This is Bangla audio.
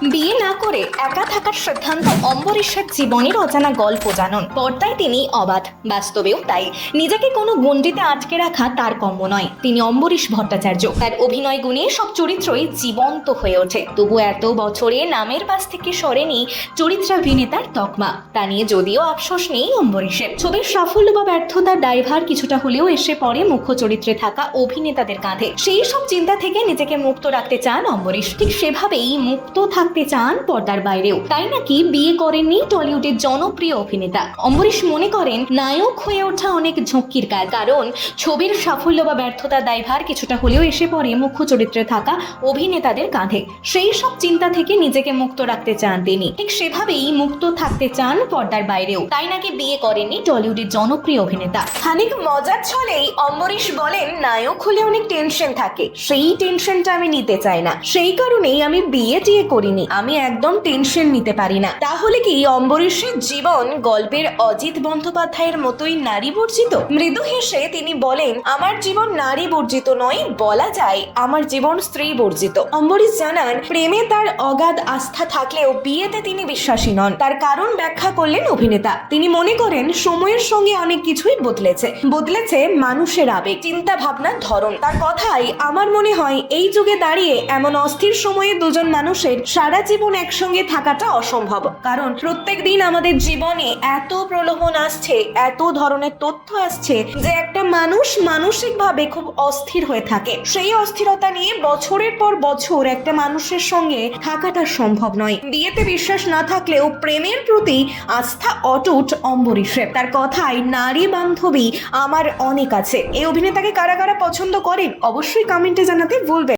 বিয়ে না করে একা থাকার সিদ্ধান্ত অম্বরীশের জীবনের অজানা গল্প জানুন। পর্দায় তিনি অবাধ, বাস্তবেও তাই। নিজেকে কোনো গণ্ডিতে আটকে রাখা তার কম্য নয়। তিনি অম্বরীশ ভট্টাচার্য। তার অভিনয় গুণে সব চরিত্রই জীবন্ত হয়ে ওঠে। তবু এত বছরে নামের পাশ থেকে সরেনি চরিত্রাভিনেতার তকমা। তা নিয়ে যদিও আফসোস নেই অম্বরীশের। ছবির সাফল্য বা ব্যর্থতার দায়ভার কিছুটা হলেও এসে পড়ে মুখ্য চরিত্রে থাকা অভিনেতাদের কাঁধে। সেই সব চিন্তা থেকে নিজেকে মুক্ত রাখতে চান অম্বরীশ। ঠিক সেভাবেই মুক্ত থাকতে চান পর্দার বাইরেও। তাই নাকি বিয়ে করেননি টলিউডের জনপ্রিয় অভিনেতা। অম্বরীশ মনে করেন নায়ক হয়ে ওঠা অনেক ঝুঁকির কাজ, কারণ ছবির সাফল্য বা ব্যর্থতার দায়ভার কিছুটা হলেও এসে পড়ে মুখ্য চরিত্রে থাকা অভিনেতাদের কাঁধে। সেই সব চিন্তা থেকে নিজেকে মুক্ত রাখতে চান তিনি। ঠিক সেভাবেই মুক্ত থাকতে চান পর্দার বাইরেও। তাই নাকি বিয়ে করেননি টলিউডের জনপ্রিয় অভিনেতা। খানিক মজার ছলেই অম্বরীশ বলেন, নায়ক হলে অনেক টেনশন থাকে, সেই টেনশনটা আমি নিতে চাই না। সেই কারণেই আমি বিয়ে টিয়ে করিনি। আমি একদম টেনশন নিতে পারি না। তাহলে কি অম্বরীশের জীবন গল্পের অজিত বন্দ্যোপাধ্যায়ের মতোই নারী বর্জিত? মৃদু হেসে তিনি বলেন, আমার জীবন নারী বর্জিত নয়, বলা যায় আমার জীবন স্ত্রী বর্জিত। অম্বরীশ জানান, প্রেমে তার অগাধ আস্থা থাকলেও বিয়েতে তিনি বিশ্বাসী নন। তার কারণ ব্যাখ্যা করলেন অভিনেতা। তিনি মনে করেন সময়ের সঙ্গে অনেক কিছুই বদলেছে মানুষের আবেগ, চিন্তা ভাবনার ধরন। তার কথাই আমার মনে হয় এই যুগে দাঁড়িয়ে এমন অস্থির সময়ে দুজন মানুষের সারা জীবন একসঙ্গে থাকাটা অসম্ভব। কারণ প্রত্যেক দিন আমাদের জীবনে এত প্রলোভন আসছে, এত ধরনের তথ্য আসছে যে একটা মানুষ মানসিকভাবে খুব অস্থির হয়ে থাকে। সেই অস্থিরতা নিয়ে বছরের পর বছর একটা মানুষের সঙ্গে থাকাটা সম্ভব নয়। বিয়েতে বিশ্বাস না থাকলেও প্রেমের প্রতি আস্থা অটুট অম্বরীশের। তার কথায় নারী বান্ধবী আমার অনেক আছে। এই অভিনেতাকে কারা কারা পছন্দ করেন অবশ্যই কমেন্টে জানাতে ভুলবেন।